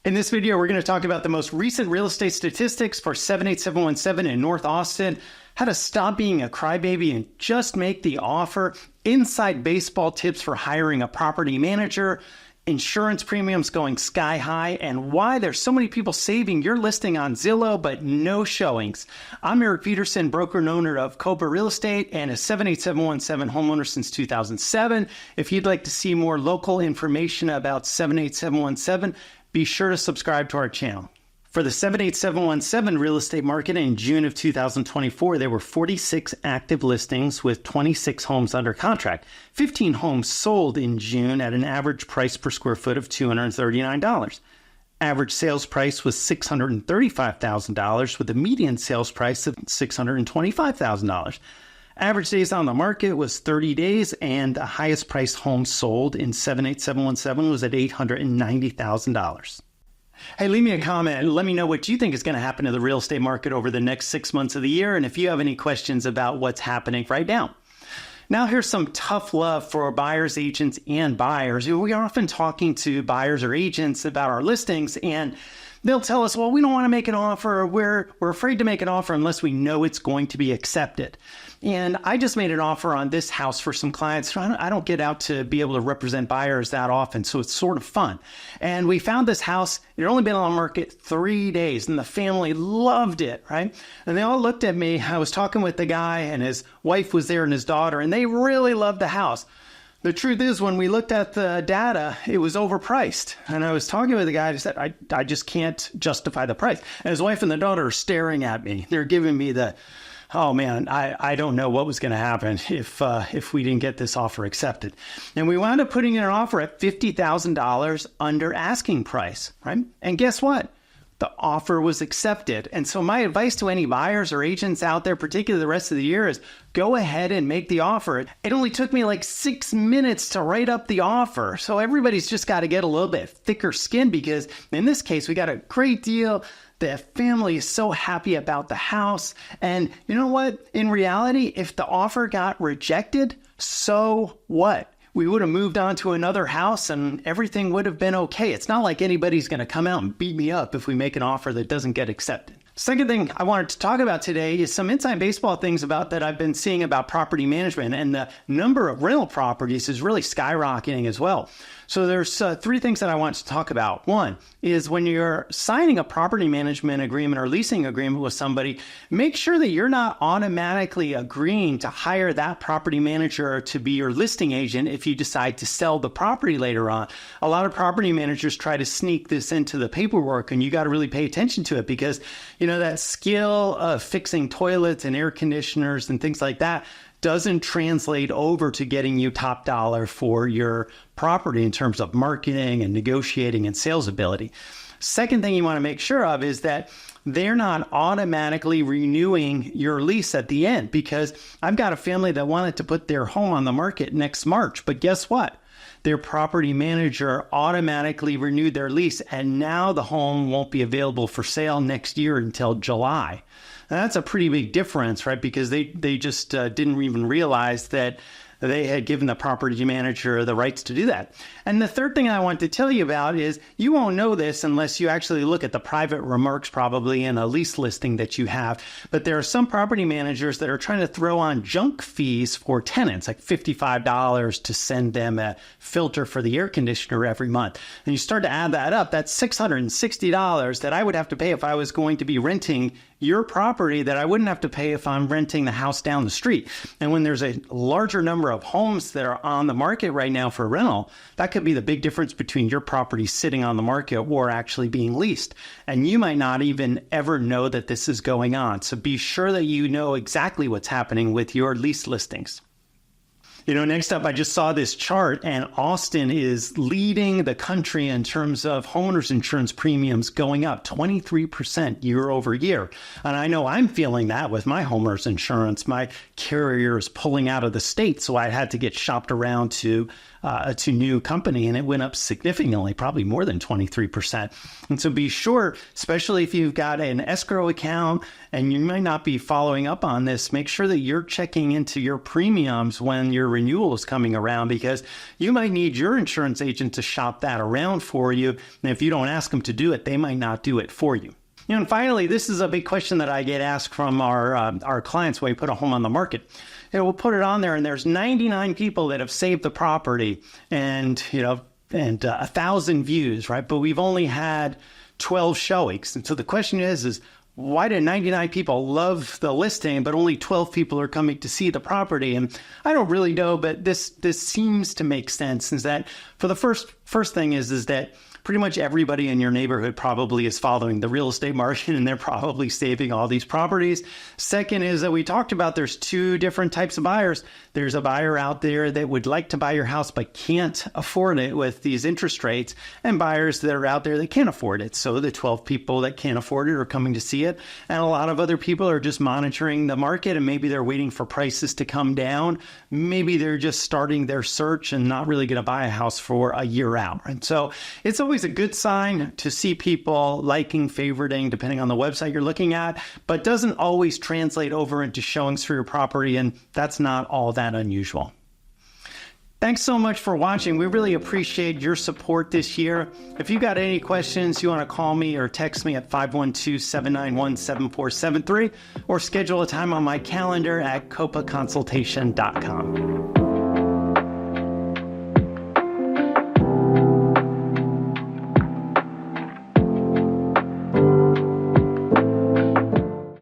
In this video, we're going to talk about the most recent real estate statistics for 78717 in North Austin, how to stop being a crybaby and just make the offer, inside baseball tips for hiring a property manager, insurance premiums going sky high, and why there's so many people saving your listing on Zillow but no showings. I'm Joyce Peterson, broker and owner of Kopa Real Estate and a 78717 homeowner since 2007. If you'd like to see more local information about 78717, be sure to subscribe to our channel. For the 78717 real estate market in June of 2024, there were 46 active listings with 26 homes under contract. 15 homes sold in June at an average price per square foot of $239. Average sales price was $635,000 with a median sales price of $625,000. Average days on the market was 30 days, and the highest priced home sold in 78717 was at $890,000. Hey, leave me a comment and let me know what you think is going to happen to the real estate market over the next 6 months of the year, and if you have any questions about what's happening right now. Now, here's some tough love for buyers, agents, and buyers. We are often talking to buyers or agents about our listings, and they'll tell us, well, we don't want to make an offer. We're afraid to make an offer unless we know it's going to be accepted. And I just made an offer on this house for some clients. I don't get out to be able to represent buyers that often, so it's sort of fun. And we found this house. It had only been on the market 3 days, and the family loved it, right? And they all looked at me. I was talking with the guy, and his wife was there and his daughter, and they really loved the house. The truth is, when we looked at the data, it was overpriced. And I was talking with the guy who said, I just can't justify the price. And his wife and the daughter are staring at me. They're giving me the, oh man, I don't know what was going to happen if we didn't get this offer accepted. And we wound up putting in an offer at $50,000 under asking price, right? And guess what? The offer was accepted. And so my advice to any buyers or agents out there, particularly the rest of the year, is go ahead and make the offer. It only took me like 6 minutes to write up the offer. So everybody's just got to get a little bit thicker skin, because in this case, we got a great deal. The family is so happy about the house. And you know what? In reality, if the offer got rejected, so what? We would have moved on to another house and everything would have been okay. It's not like anybody's going to come out and beat me up if we make an offer that doesn't get accepted. Second thing I wanted to talk about today is some inside baseball things about that I've been seeing about property management, and the number of rental properties is really skyrocketing as well. So there's 3 things that I want to talk about. One is when you're signing a property management agreement or leasing agreement with somebody, make sure that you're not automatically agreeing to hire that property manager to be your listing agent if you decide to sell the property later on. A lot of property managers try to sneak this into the paperwork, and you got to really pay attention to it, because that skill of fixing toilets and air conditioners and things like that doesn't translate over to getting you top dollar for your property in terms of marketing and negotiating and sales ability. Second thing you want to make sure of is that they're not automatically renewing your lease at the end, because I've got a family that wanted to put their home on the market next March, but guess what? Their property manager automatically renewed their lease, and now the home won't be available for sale next year until July. Now, that's a pretty big difference, right? Because they just didn't even realize that they had given the property manager the rights to do that. And the third thing I want to tell you about is you won't know this unless you actually look at the private remarks probably in a lease listing that you have. But there are some property managers that are trying to throw on junk fees for tenants, like $55 to send them a filter for the air conditioner every month. And you start to add that up, that's $660 that I would have to pay if I was going to be renting your property that I wouldn't have to pay if I'm renting the house down the street. And when there's a larger number of homes that are on the market right now for rental, that could be the big difference between your property sitting on the market or actually being leased. And you might not even ever know that this is going on. So be sure that you know exactly what's happening with your lease listings. Next up, I just saw this chart, and Austin is leading the country in terms of homeowners insurance premiums going up 23% year over year. And I know I'm feeling that with my homeowners insurance. My carrier is pulling out of the state, so I had to get shopped around to to new company, and it went up significantly, probably more than 23%. And so be sure, especially if you've got an escrow account and you might not be following up on this, make sure that you're checking into your premiums when your renewal is coming around, because you might need your insurance agent to shop that around for you. And if you don't ask them to do it, they might not do it for you. And finally, this is a big question that I get asked from our clients when we put a home on the market. We'll put it on there, and there's 99 people that have saved the property, and 1,000 views, right? But we've only had 12 showings. And so the question is why did 99 people love the listing, but only 12 people are coming to see the property? And I don't really know, but this seems to make sense. Is that for the first thing is that pretty much everybody in your neighborhood probably is following the real estate market, and they're probably saving all these properties. Second is that we talked about there's two different types of buyers. There's a buyer out there that would like to buy your house but can't afford it with these interest rates, and buyers that are out there that can't afford it. So the 12 people that can't afford it are coming to see it, and a lot of other people are just monitoring the market, and maybe they're waiting for prices to come down. Maybe they're just starting their search and not really going to buy a house for a year out. And so it's always a good sign to see people liking, favoriting, depending on the website you're looking at, but doesn't always translate over into showings for your property, and that's not all that unusual. Thanks so much for watching. We really appreciate your support this year. If you got any questions, you want to call me or text me at 512-791-7473 or schedule a time on my calendar at copaconsultation.com.